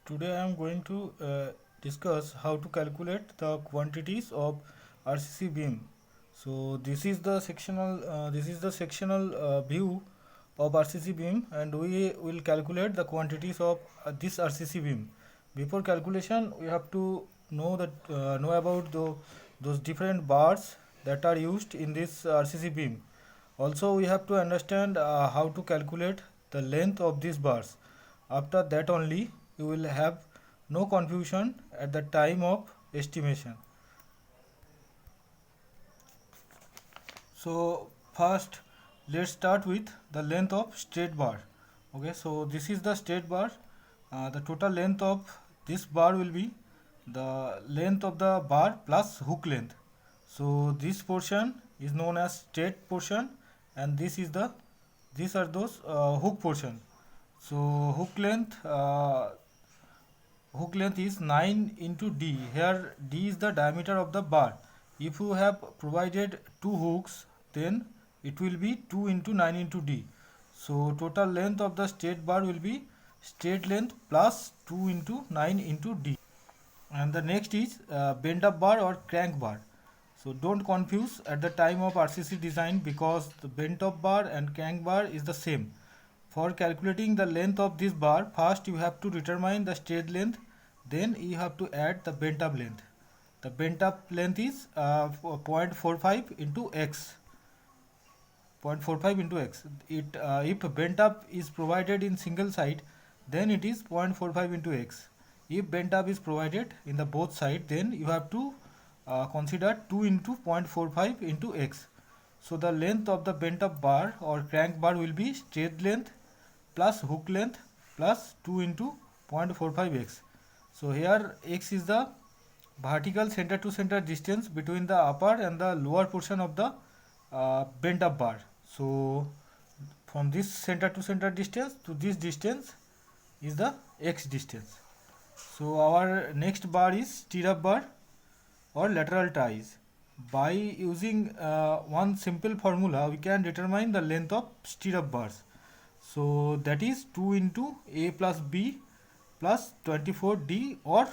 Today I am going to discuss how to calculate the quantities of RCC beam. So this is the sectional view of RCC beam, and we will calculate the quantities of this RCC beam. Before calculation, we have to know about those different bars that are used in this RCC beam. Also, we have to understand how to calculate the length of these bars. After that only, you will have no confusion at the time of estimation. So first, let's start with the length of straight bar. Okay, so this is the straight bar. The total length of this bar will be the length of the bar plus hook length. So this portion is known as straight portion, and these are those hook portion. So hook length is 9 into d. Here d is the diameter of the bar. If you have provided two hooks, then it will be 2 into 9 into d. So total length of the straight bar will be straight length plus 2 into 9 into d. And the next is bent up bar or crank bar. So don't confuse at the time of RCC design, because the bent up bar and crank bar is the same. For calculating the length of this bar, first you have to determine the straight length, then you have to add the bent up length. The bent up length is 0.45 into x. 0.45 into x. If bent up is provided in single side, then it is 0.45 into x. If bent up is provided in the both side, then you have to consider 2 into 0.45 into x. So the length of the bent up bar or crank bar will be straight length plus hook length plus 2 into 0.45x. So here x is the vertical center to center distance between the upper and the lower portion of the bent up bar. So from this center to center distance to this distance is the x distance. So our next bar is stirrup bar or lateral ties. By using one simple formula, we can determine the length of stirrup bars. So that is 2 into a plus b plus 24d or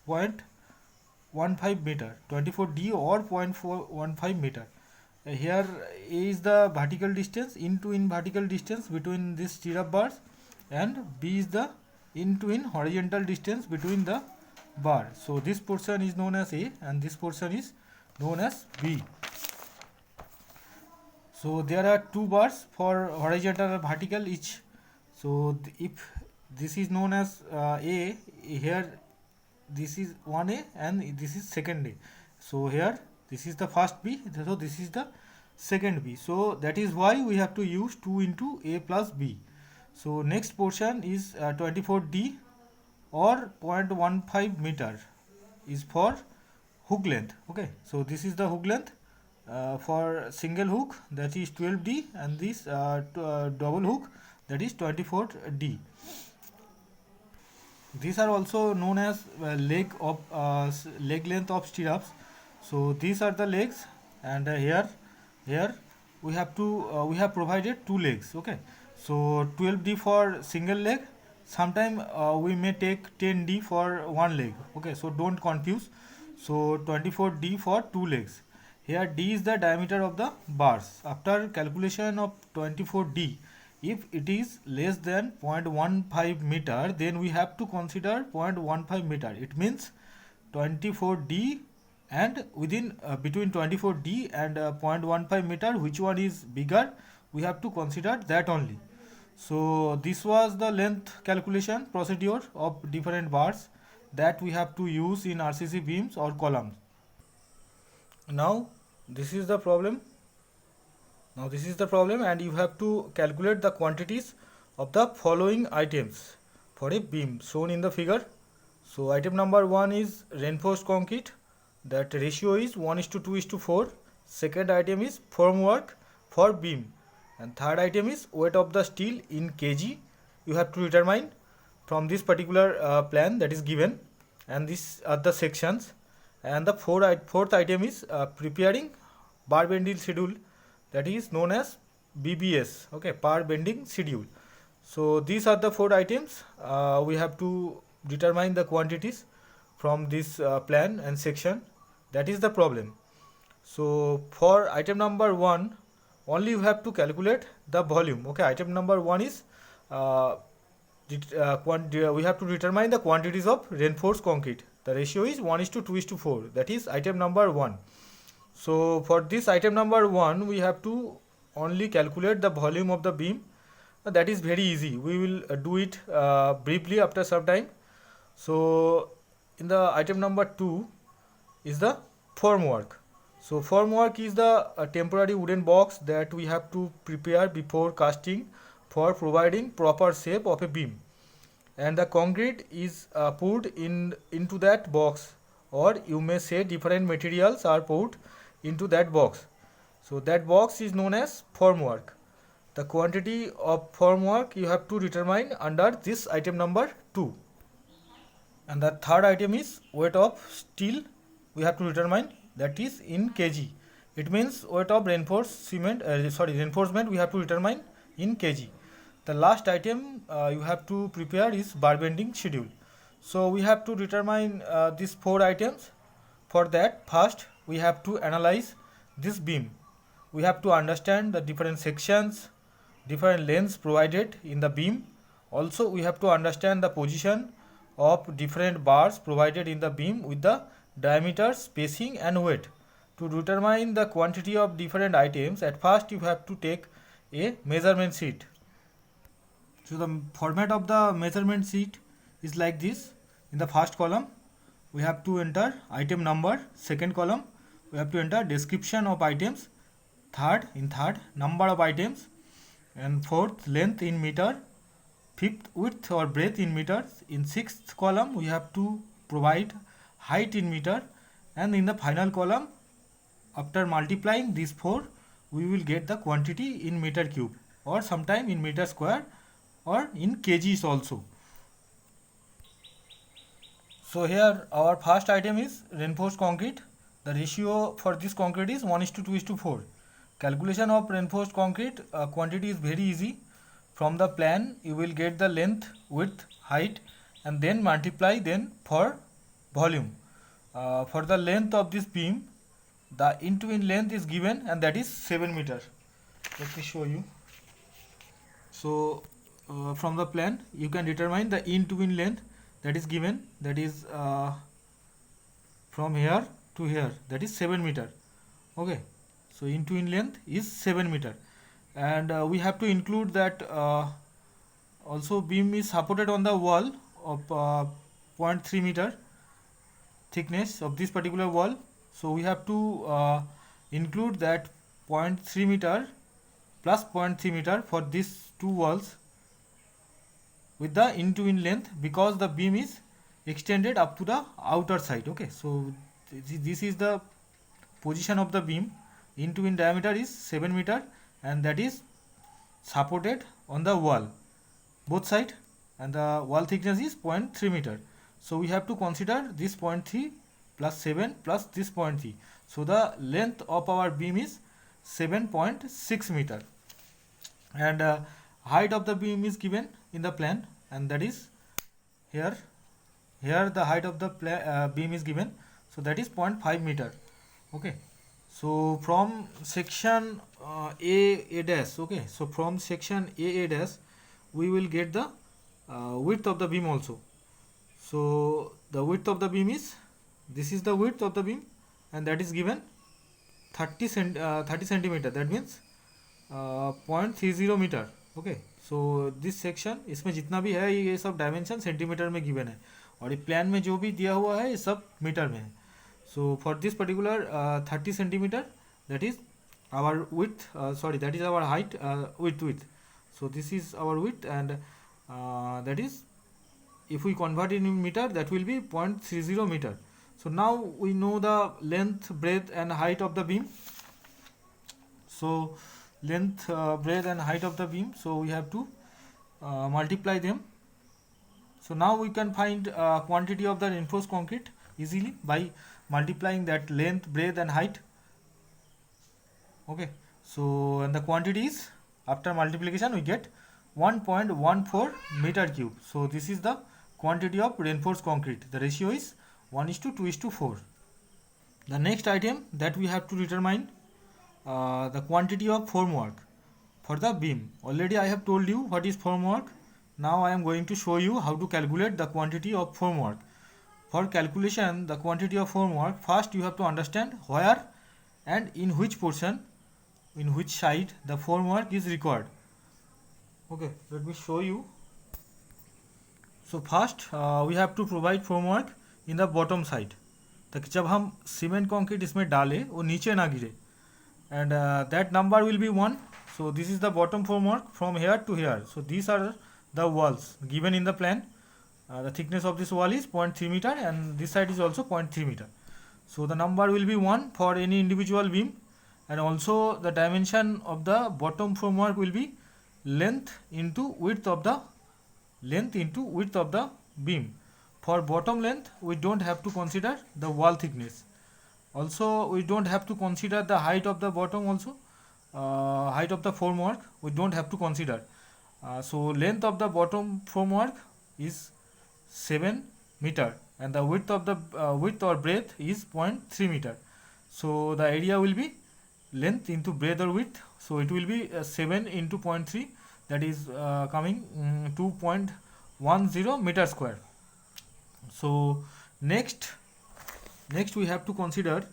0.15 meter. 24d or 0.415 meter. Here a is the vertical distance, in vertical distance between these stirrup bars, and b is the in horizontal distance between the bar. So this portion is known as a and this portion is known as b. So there are two bars for horizontal and vertical each. So if this is known as a, here this is 1a and this is second a. So here this is the first b, so this is the second b. So that is why we have to use 2 into a plus b. So next portion is 24d or 0.15 meter is for hook length. Okay, so this is the hook length for single hook, that is 12d, and this double hook, that is 24d. These are also known as leg length of stirrups. So these are the legs, and here we have provided two legs. Okay, so 12d for single leg. Sometime we may take 10d for one leg. Okay, so don't confuse. So 24d for two legs. Here d is the diameter of the bars. After calculation of 24d, if it is less than 0.15 meter, then we have to consider 0.15 meter. It means 24d, and within between 24d and 0.15 meter, which one is bigger, we have to consider that only. So this was the length calculation procedure of different bars that we have to use in RCC beams or columns. Now this is the problem. And you have to calculate the quantities of the following items for a beam shown in the figure. So item number 1 is reinforced concrete. That ratio is 1:2:4. Second item is formwork for beam, and third item is weight of the steel in kg. You have to determine from this particular plan that is given, and these are the sections. And the fourth item is preparing bar bending schedule, that is known as BBS. Okay, bar bending schedule. So these are the four items we have to determine the quantities from this plan and section. That is the problem. So for item number 1, only you have to calculate the volume. Okay, item number 1 is we have to determine the quantities of reinforced concrete. The ratio is 1:2:4. That is item number 1. So for this item number 1, we have to only calculate the volume of the beam. That is very easy. We will do it briefly after some time. So in the item number 2 is the formwork. So formwork is the temporary wooden box that we have to prepare before casting for providing proper shape of a beam, and the concrete is poured into that box, or you may say different materials are poured into that box. So that box is known as formwork. The quantity of formwork you have to determine under this item number 2. And the third item is weight of steel. We have to determine, that is in kg. It means weight of reinforcement we have to determine in kg. The last item you have to prepare is bar bending schedule. So we have to determine these 4 items. For that, first we have to analyze this beam. We have to understand the different sections, different lengths provided in the beam. Also we have to understand the position of different bars provided in the beam with the diameter, spacing and weight. To determine the quantity of different items, at first you have to take a measurement sheet. So the format of the measurement sheet is like this. In the first column we have to enter item number, second column we have to enter description of items, third number of items, and fourth length in meter, fifth width or breadth in meters. In sixth column we have to provide height in meter, and in the final column, after multiplying these 4, we will get the quantity in meter cube, or sometime in meter square, or in kgs also. So here our first item is reinforced concrete. The ratio for this concrete is 1:2:4. Calculation of reinforced concrete quantity is very easy. From the plan you will get the length, width, height, and then multiply then for volume. For the length of this beam, the in-to-in length is given, and that is 7 meter. Let me show you. So from the plan you can determine the in-to-in length that is given, that is from here to here, that is 7 meter. Okay, so in-to-in length is 7 meter, and we have to include that also beam is supported on the wall of 0.3 meter thickness of this particular wall. So we have to include that 0.3 meter plus 0.3 meter for these two walls with the in-to-in length, because the beam is extended up to the outer side. Okay, so this is the position of the beam. In-to-in diameter is 7 meter, and that is supported on the wall both side, and the wall thickness is 0.3 meter. So we have to consider this 0.3 plus 7 plus this 0.3. So the length of our beam is 7.6 meter, and height of the beam is given in the plan, and that is here the height of the beam is given, so that is 0.5 meter. Okay, so from section A dash, okay, so from section A dash we will get the width of the beam also. So the width of the beam is, this is the width of the beam, and that is given 30 centimeter, that means 0.30 meter. Okay, so this section इसमें जितना भी है ये सब dimension centimetre में given है, और ये प्लान में जो भी दिया हुआ है ये सब मीटर में है. So for this particular 30 centimetre, that is our width, that is our height, width. So this is our width, and that is, if we convert it in meter, that will be 0.30 meter. So now we know the length, breadth and height of the beam. So length, breadth and height of the beam, so we have to multiply them. So now we can find quantity of the reinforced concrete easily by multiplying that length, breadth and height. Okay, so and the quantities after multiplication we get 1.14 meter cube. So this is the quantity of reinforced concrete. The ratio is 1:2:4. The next item that we have to determine the quantity of formwork for the beam. Already I have told you what is formwork. Now I am going to show you how to calculate the quantity of formwork. For calculation the quantity of formwork, first you have to understand where and in which portion, in which side the formwork is required. Okay, let me show you. So first we have to provide formwork in the bottom side, ताकि जब हम cement concrete इसमें डालें वो नीचे ना गिरे. And that number will be 1. So this is the bottom formwork from here to here. So these are the walls given in the plan. The thickness of this wall is 0.3 meter and this side is also 0.3 meter. So the number will be 1 for any individual beam, and also the dimension of the bottom formwork will be length into width of the beam. For bottom length we don't have to consider the wall thickness. Also we don't have to consider the height of the bottom also. Height of the formwork we don't have to consider. So length of the bottom formwork is 7 meter and the width of the width or breadth is 0.3 meter. So the area will be length into breadth or width. So it will be 7 into 0.3, that is coming 2.10 meter square. So next we have to consider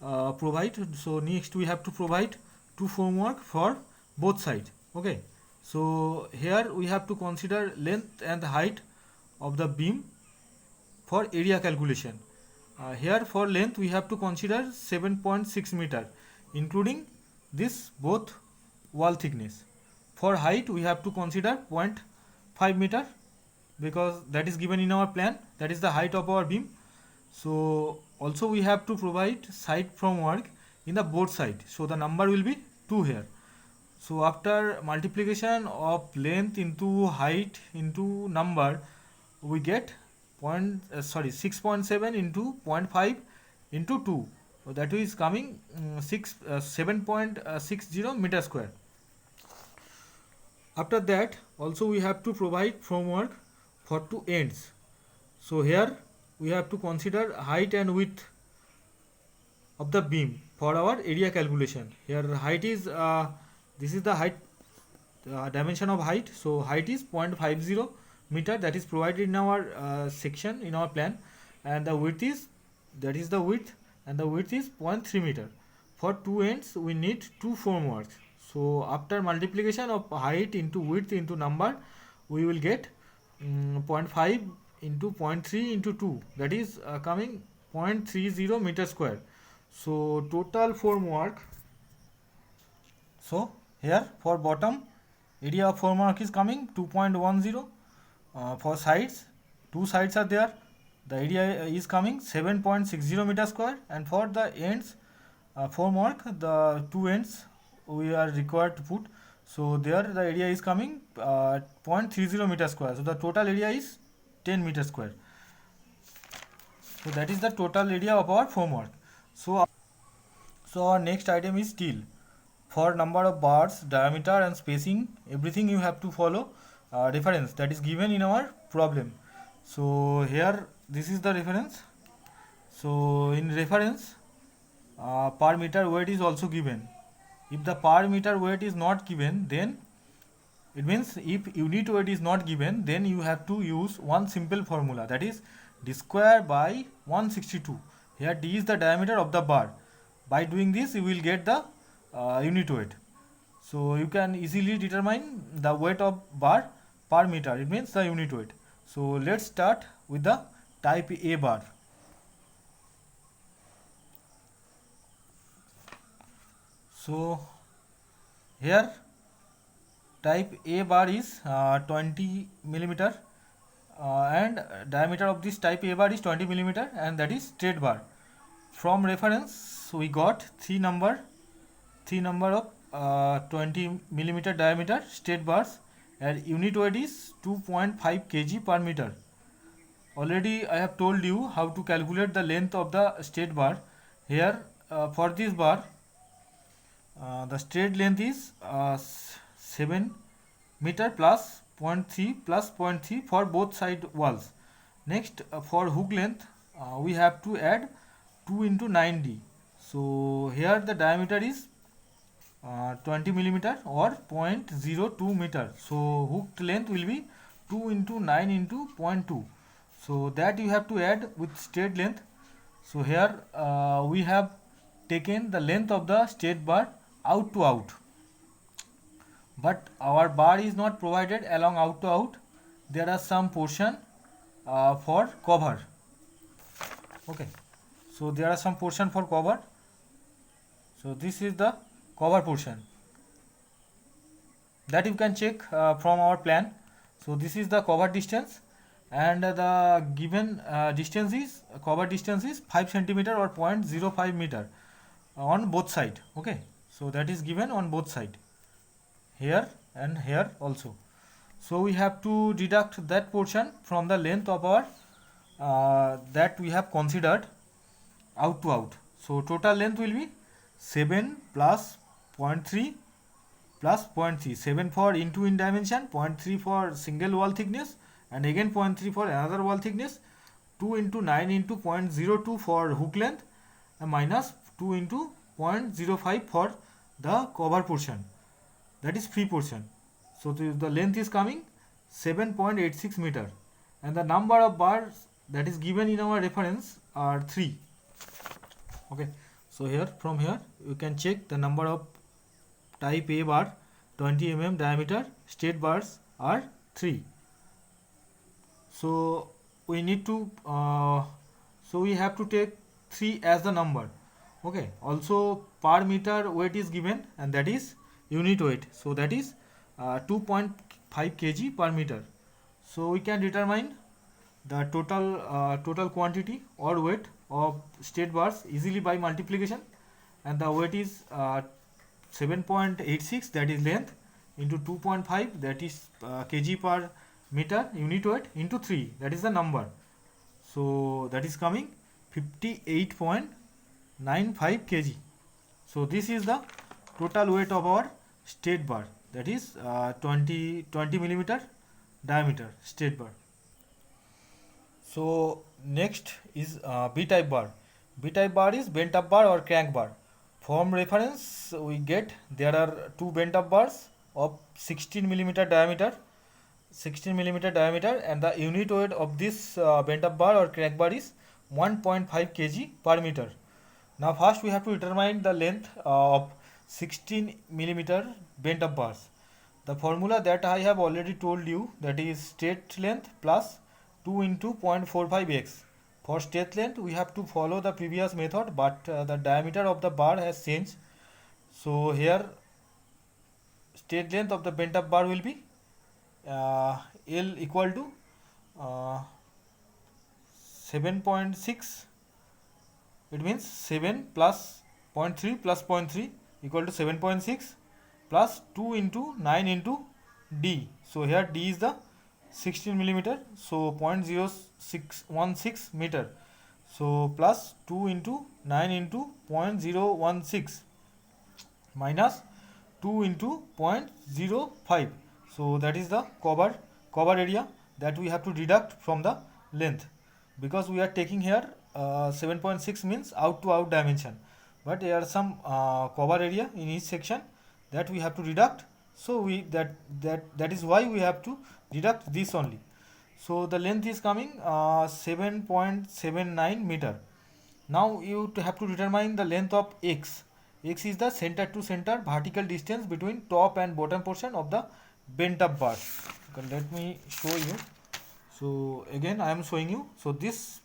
next we have to provide two formwork for both sides. Okay, so here we have to consider length and height of the beam for area calculation. Here for length we have to consider 7.6 meter including this both wall thickness. For height we have to consider 0.5 meter because that is given in our plan, that is the height of our beam. So also we have to provide side formwork in the both side, so the number will be 2 here. So after multiplication of length into height into number we get 6.7 into 0.5 into 2, so that is coming 7.60 meter square. After that also we have to provide formwork for two ends. So here we have to consider height and width of the beam for our area calculation. Here height is this is the height dimension of height. So height is 0.50 meter, that is provided in our section in our plan, and the width is, that is the width, and the width is 0.3 meter. For two ends we need two formworks. So after multiplication of height into width into number we will get 0.5 into 0.3 into 2, that is coming 0.30 meter square. So total formwork, so here for bottom area of formwork is coming 2.10. For sides, two sides are there, the area is coming 7.60 meter square, and for the ends formwork, the two ends we are required to put, so there the area is coming 0.30 meter square. So the total area is 10 meter square. So that is the total area of our formwork. So our next item is steel. For number of bars, diameter and spacing, everything you have to follow reference that is given in our problem. So here this is the reference. So in reference per meter weight is also given. If the per meter weight is not given, then it means if unit weight is not given, then you have to use one simple formula, that is d square by 162. Here d is the diameter of the bar. By doing this you will get the unit weight. So you can easily determine the weight of bar per meter, it means the unit weight. So let's start with the type A bar. So here type A bar is 20 millimeter and diameter of this type A bar is 20 millimeter, and that is straight bar. From reference we got three number of 20 millimeter diameter straight bars, and unit weight is 2.5 kg per meter. Already I have told you how to calculate the length of the straight bar. Here for this bar the straight length is 7 meter plus 0.3 for both side walls. Next, for hook length, we have to add 2 into 9d. So here the diameter is 20 millimeter or 0.02 meter. So hooked length will be 2 into 9 into 0.2. So that you have to add with straight length. So here we have taken the length of the straight bar out to out, but our bar is not provided along out to out. There are some portion for cover. Okay, so there are some portion for cover. So this is the cover portion that you can check from our plan. So this is the cover distance, and the given distance is cover distance is 5 centimeter or 0.05 meter on both side. Okay, so that is given on both side, here and here also. So we have to deduct that portion from the length of our that we have considered out to out. So total length will be 7 plus 0.3 plus 0.3. 7 for into in dimension, 0.3 for single wall thickness, and again 0.3 for another wall thickness, 2 into 9 into 0.02 for hook length, and minus 2 into 0.05 for the cover portion, that is free portion. So the length is coming 7.86 meter, and the number of bars that is given in our reference are 3. Okay, so here from here you can check the number of type A bar 20 mm diameter straight bars are 3. So we need to so we have to take 3 as the number. Okay, also per meter weight is given, and that is unit weight. So that is 2.5 kg per meter. So we can determine the total quantity or weight of straight bars easily by multiplication, and the weight is 7.86, that is length, into 2.5, that is kg per meter unit weight, into 3, that is the number. So that is coming 58.95 kg. So this is the total weight of our straight bar, that is 20 millimeter diameter straight bar. So next is B type bar. B type bar is bent up bar or crank bar. From reference we get there are two bent up bars of 16 millimeter diameter, and the unit weight of this bent up bar or crank bar is 1.5 kg per meter. Now first we have to determine the length of 16 millimeter bent up bars. The formula that I have already told you, that is straight length plus 2 into 0.45x. For straight length we have to follow the previous method, but the diameter of the bar has changed. So here straight length of the bent up bar will be L equal to 7.6. It means 7 plus 0.3 plus 0.3 equal to 7.6 plus 2 into 9 into D. So here D is the 16 millimeter, so 0.0616 meter. So plus 2 into 9 into 0.016 minus 2 into 0.05. So that is the cover area that we have to deduct from the length, because we are taking here 7.6 means out to out dimension, but there are some cover area in each section that we have to deduct. So that is why we have to deduct this only. So the length is coming 7.79 meter. Now you have to determine the length of x. X is the center to center vertical distance between top and bottom portion of the bent up bar. Okay, let me show you. So again I am showing you. So this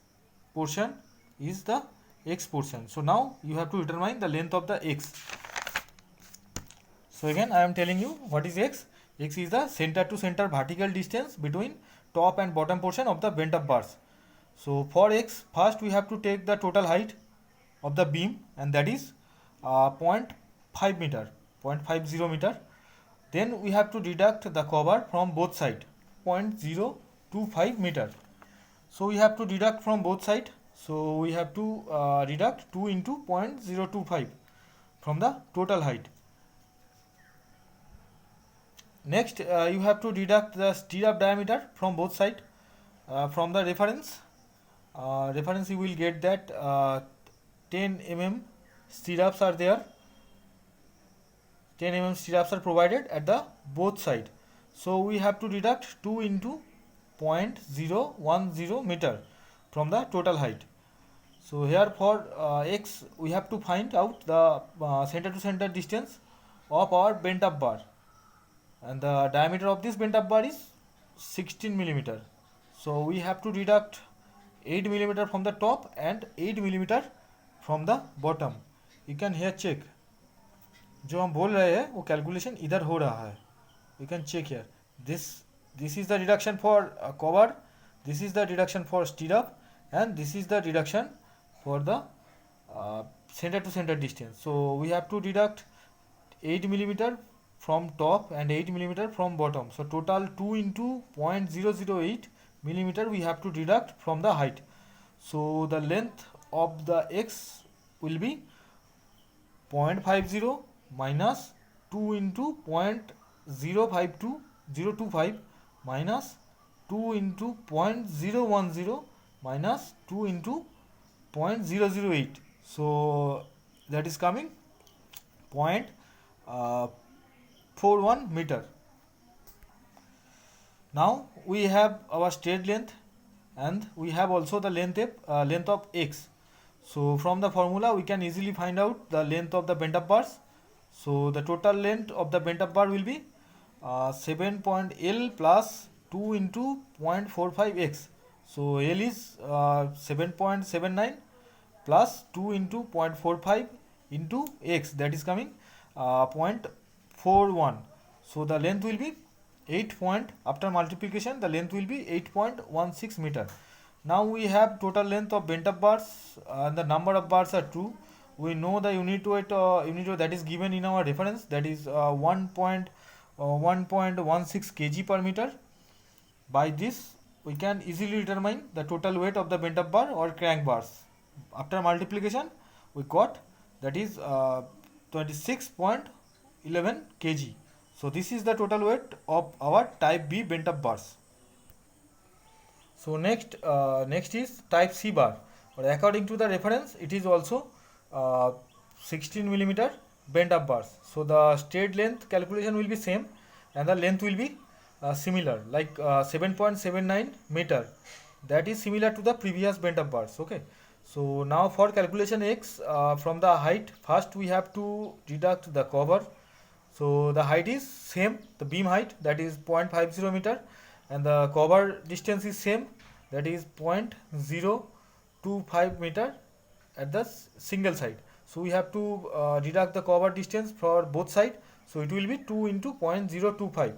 portion is the x portion. So now you have to determine the length of the x. So again I am telling you what is x. X is the center to center vertical distance between top and bottom portion of the bent up bars. So for x, first we have to take the total height of the beam, and that is 0.5 meter, 0.50 meter. Then we have to deduct the cover from both sides, 0.025 meter. So we have to deduct from both sides. So we have to deduct 2 into 0.025 from the total height. Next you have to deduct the stirrup diameter from both sides. from the reference you will get that 10 mm stirrups are there. 10 mm stirrups are provided at the both side. So we have to deduct 2 into 0.010 meter from the total height. So here for x we have to find out the center to center distance of our bent up bar, and the diameter of this bent up bar is 16 millimeter. So we have to deduct 8 millimeter from the top and 8 millimeter from the bottom. You can here check, जो हम बोल रहे हैं वो calculation इधर हो रहा है. You can check here. This is the deduction for cover, this is the deduction for stirrup, and this is the deduction for the center to center distance. So we have to deduct 8 millimeter from top and 8 millimeter from bottom. So total 2 into 0.008 millimeter we have to deduct from the height. So the length of the x will be 0.50 minus 2 into 0.052025 minus 2 into 0.010 minus 2 into 0.008. So that is coming 0.41 meter. Now we have our straight length and we have also the length of x. So from the formula we can easily find out the length of the bent up bars. So the total length of the bent up bar will be 7.L plus 2 into 0.45x. So L is 7.79 plus 2 into 0.45 into x, that is coming 0.41. So the length will be 8 point, after multiplication the length will be 8.16 meter. Now we have total length of bent up bars and the number of bars are 2. We know the unit weight that is given in our reference, that is 1.16 kg per meter. By this we can easily determine the total weight of the bent up bar or crank bars. After multiplication we got that is 26.11 kg. So this is the total weight of our type B bent up bars. So next is type C bar, but according to the reference it is also 16 millimeter bent up bars. So the straight length calculation will be same and the length will be similar, like 7.79 meter, that is similar to the previous bent up bars. Okay, so now for calculation x, from the height first we have to deduct the cover. So the height is same, the beam height, that is 0.50 meter, and the cover distance is same, that is 0.025 meter at the single side. So we have to deduct the cover distance for both sides. So it will be 2 into 0.025.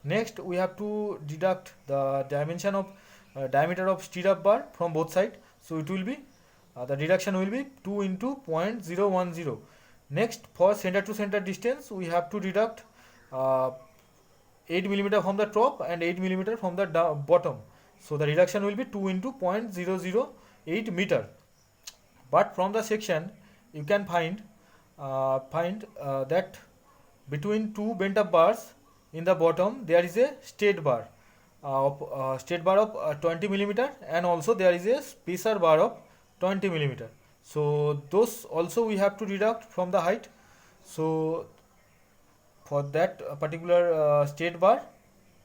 Next we have to deduct the dimension of diameter of stirrup bar from both sides. So it will be the deduction will be 2 into 0.010. Next, for center to center distance we have to deduct 8 millimeter from the top and 8 millimeter from the bottom. So the reduction will be 2 into 0.008 meter. But from the section you can find that between two bent up bars in the bottom there is a straight bar of 20 millimeter, and also there is a spacer bar of 20 millimeter. So those also we have to deduct from the height. So for that particular straight bar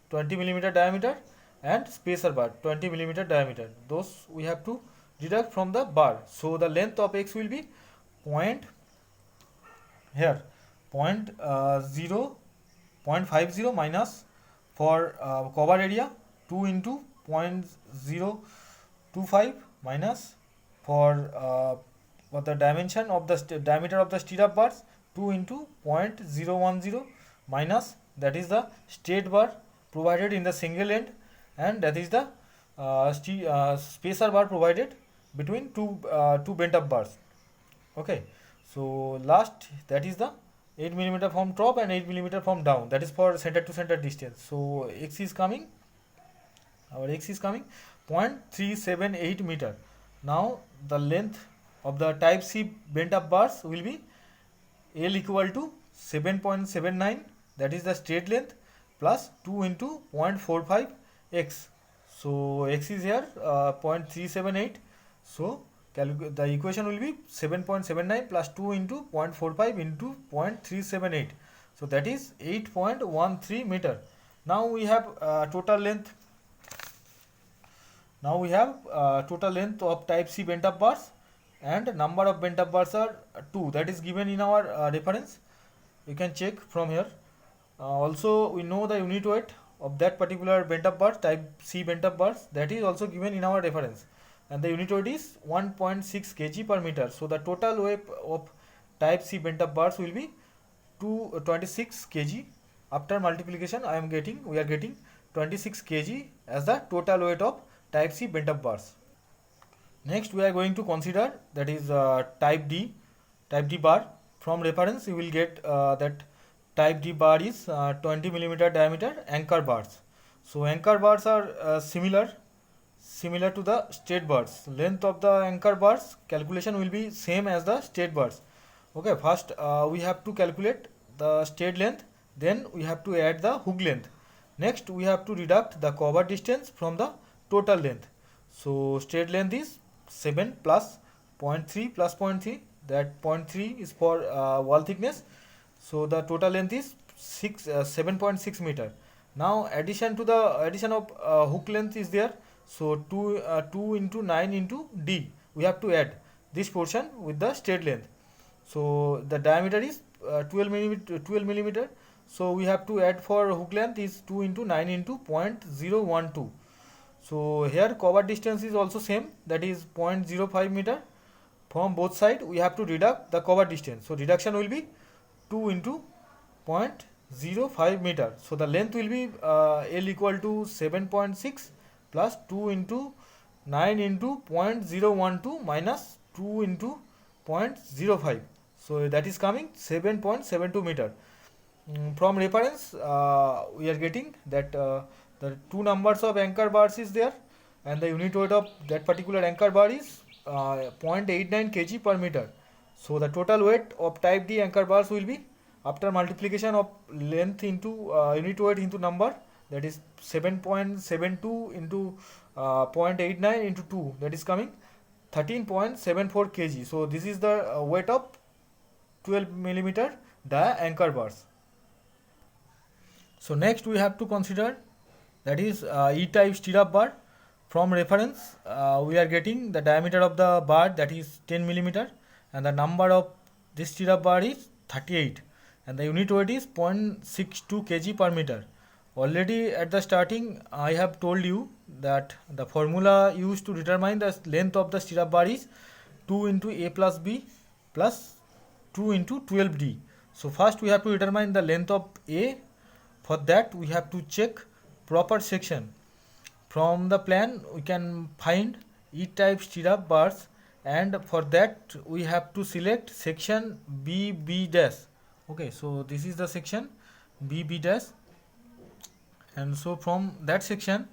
20 millimeter diameter and spacer bar 20 millimeter diameter, those we have to deduct from the bar. So the length of x will be point 0.50 minus for cover area 2 into 0.025 minus for the dimension of the diameter of the stirrup bars 2 into 0.010 minus, that is the straight bar provided in the single end, and that is the spacer bar provided between two bent up bars. Okay, so last, that is the 8 millimeter from top and 8 millimeter from down, that is for center to center distance. So x is coming 0.378 meter. Now the length of the type C bent up bars will be L equal to 7.79, that is the straight length, plus 2 into 0.45 x. So x is here 0.378. So the equation will be 7.79 plus 2 into 0.45 into 0.378. So that is 8.13 meter. Now we have total length. Now we have total length of type C bent up bars, and number of bent up bars are 2. That is given in our reference. You can check from here. Also, we know the unit weight of that particular bent up bar, type C bent up bars, that is also given in our reference, and the unit weight is 1.6 kg per meter. So the total weight of type C bent up bars will be 26 kg. After multiplication, we are getting 26 kg as the total weight of type C bent up bars. Next, we are going to consider, that is type D bar. From reference, you will get that type D bar is 20 millimeter diameter anchor bars. So anchor bars are similar to the straight bars. Length of the anchor bars calculation will be same as the straight bars. Okay, first we have to calculate the straight length, then we have to add the hook length. Next, we have to deduct the cover distance from the total length. So straight length is 7 plus 0.3 plus 0.3. That 0.3 is for wall thickness. So the total length is 7.6 meter. Now addition of hook length is there. So 2 into 9 into D. We have to add this portion with the straight length. So the diameter is 12 millimeter. So we have to add for hook length is 2 into 9 into 0.012. So here cover distance is also same, that is 0.05 meter. From both sides we have to deduct the cover distance. So deduction will be 2 into 0.05 meter. So the length will be L equal to 7.6 plus 2 into 9 into 0.012 minus 2 into 0.05. So that is coming 7.72 meter. From reference, we are getting that the two numbers of anchor bars is there, and the unit weight of that particular anchor bar is 0.89 kg per meter. So the total weight of type D anchor bars will be, after multiplication of length into unit weight into number, that is 7.72 into 0.89 into 2, that is coming 13.74 kg. So this is the weight of 12 millimeter dia anchor bars. So next we have to consider, that is E-type stirrup bar. From reference, we are getting the diameter of the bar, that is 10 millimeter, and the number of this stirrup bar is 38, and the unit weight is 0.62 kg per meter. Already at the starting, I have told you that the formula used to determine the length of the stirrup bar is 2 into A plus B plus 2 into 12D. So first we have to determine the length of A. For that we have to check proper section. From the plan we can find E-type stirrup bars, and for that we have to select section BB dash. Okay, so this is the section BB dash, and so from that section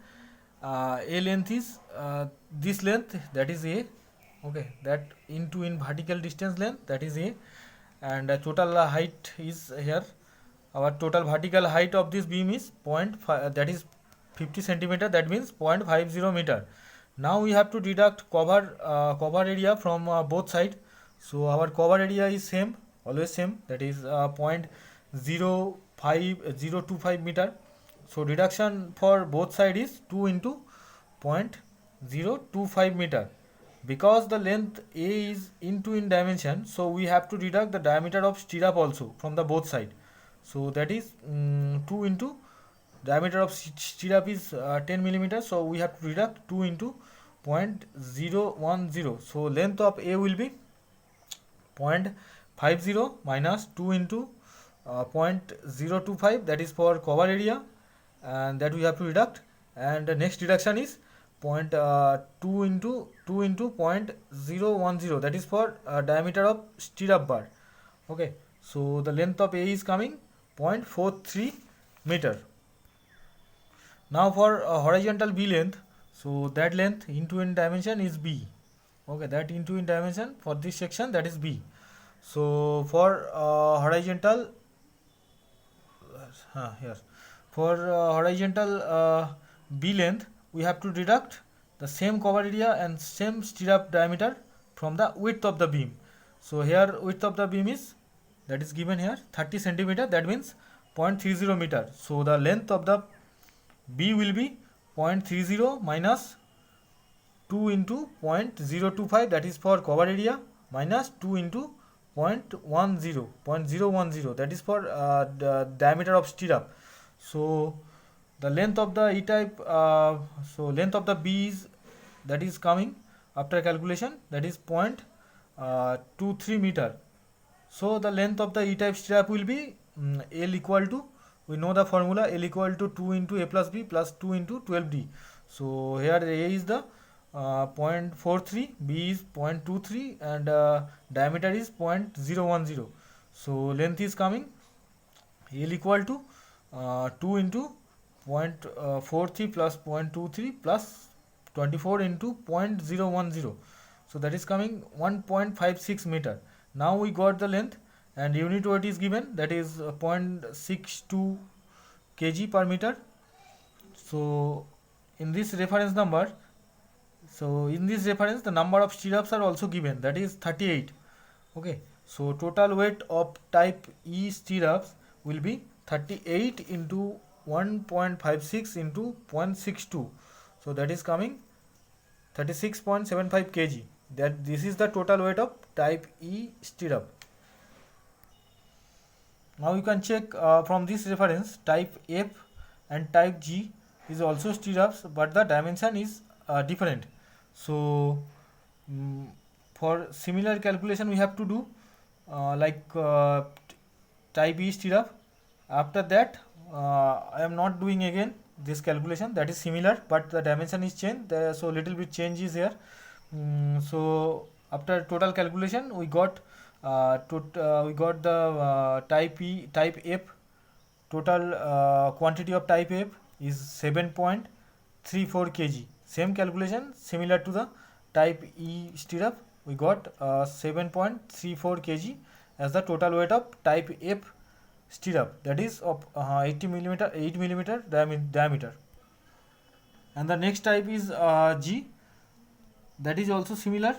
A length is this length, that is A. Okay, that in vertical distance length, that is A, and total height is here. Our total vertical height of this beam is 0.5, that is 50 centimeter, that means 0.50 meter. Now we have to deduct cover area from both sides. So our cover area is same, always same, that is 0.025 meter. So deduction for both sides is 2 into 0.025 meter. Because the length A is in dimension, so we have to deduct the diameter of stirrup also from the both sides. So that is 2 into diameter of stirrup is 10 millimeter, so we have to deduct 2 into 0.010. So length of A will be 0.50 minus 2 into 0.025, that is for cover area, and that we have to deduct. And the next deduction is 2 into 0.010, that is for diameter of stirrup bar. Okay, so the length of A is coming 0.43 meter. Now for horizontal B length, so that length into in dimension is B. Okay, that into in dimension for this section, that is B. So for horizontal here, for horizontal B length, we have to deduct the same cover area and same stirrup diameter from the width of the beam. So here width of the beam is, that is given here, 30 centimeter, that means 0.30 meter. So the length of the B will be 0.30 minus 2 into 0.025, that is for cover area, minus 2 into 0.10, that is for the diameter of stirrup. So the length of the E-type, so length of the B is, that is coming after calculation, that is 0.23 meter. So the length of the E-type stirrup will be L equal to, we know the formula, L equal to 2 into A plus B plus 2 into 12D. So here A is the 0.43, B is 0.23, and diameter is 0.010. So length is coming L equal to 2 into 0.43 plus 0.23 plus 24 into 0.010. So that is coming 1.56 meter. Now we got the length, and unit weight is given, that is 0.62 kg per meter. So in this reference number, the number of stirrups are also given, that is 38. Okay, so total weight of type E stirrups will be 38 into 1.56 into 0.62. So that is coming 36.75 kg. That this is the total weight of type E stirrup. Now you can check from this reference, type F and type G is also stirrups, but the dimension is different. So for similar calculation we have to do type E stirrup. After that I am not doing again this calculation, that is similar, but the dimension is changed, so little bit change is here. So after total calculation we got the type F, total quantity of type F is 7.34 kg. Same calculation similar to the type E stirrup, we got 7.34 kg as the total weight of type F stirrup, that is of 8 millimeter diameter. And the next type is G, that is also similar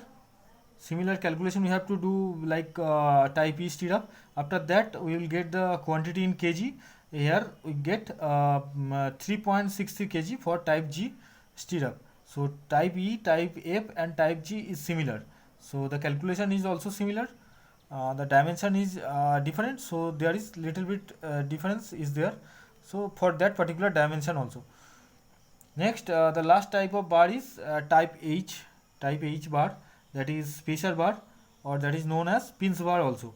calculation we have to do like type E stirrup. After that we will get the quantity in kg. Here we get 3.63 kg for type G stirrup. So type E, type F and type G is similar, so the calculation is also similar. The dimension is different, so there is little bit difference is there, so for that particular dimension also. Next the last type of bar is type H bar, that is spacer bar, or that is known as pins bar also.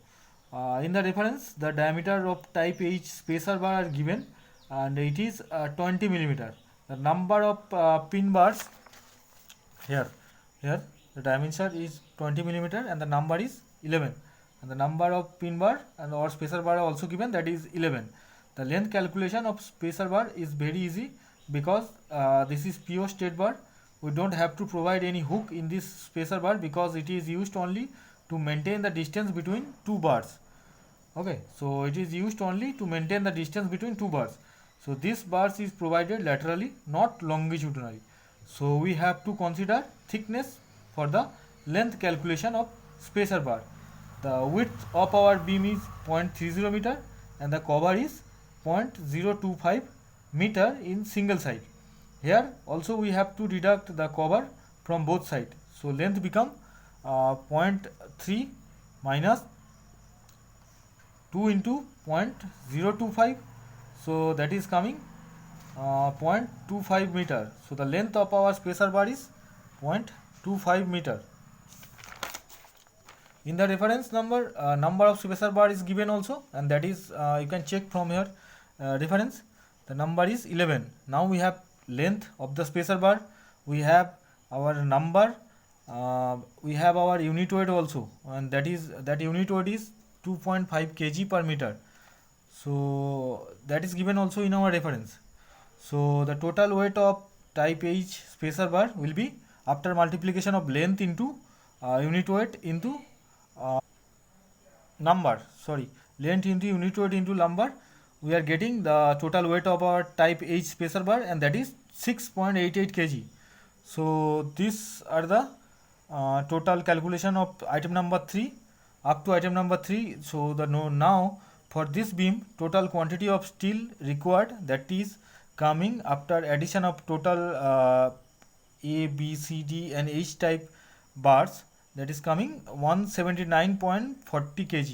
In the reference, the diameter of type H spacer bar are given, and it is 20 millimeter. The number of pin bars here the dimension is 20 millimeter and the number is 11, and the number of pin bar and or spacer bar are also given, that is 11. The length calculation of spacer bar is very easy, because this is pure straight bar. We don't have to provide any hook in this spacer bar, because it is used only to maintain the distance between two bars. Okay, so it is used only to maintain the distance between two bars. So this bars is provided laterally, not longitudinally. So we have to consider thickness for the length calculation of spacer bar. The width of our beam is 0.30 meter and the cover is 0.025 meter in single side. Here also we have to deduct the cover from both sides. So length become 0.3 minus 2 into 0.025. So that is coming 0.25 meter. So the length of our spacer bar is 0.25 meter. In the reference number, number of spacer bar is given also, and that is you can check from here reference. The number is 11. Now we have length of the spacer bar, we have our number, we have our unit weight also, and that unit weight is 2.5 kg per meter. So that is given also in our reference. So the total weight of type H spacer bar will be, after multiplication of length into unit weight into length into unit weight into number, we are getting the total weight of our type H spacer bar, and that is 6.88 kg. So these are the total calculation of item number 3 up to item number 3. So the now for this beam, total quantity of steel required, that is coming after addition of total A, B, C, D and H type bars, that is coming 179.40 kg.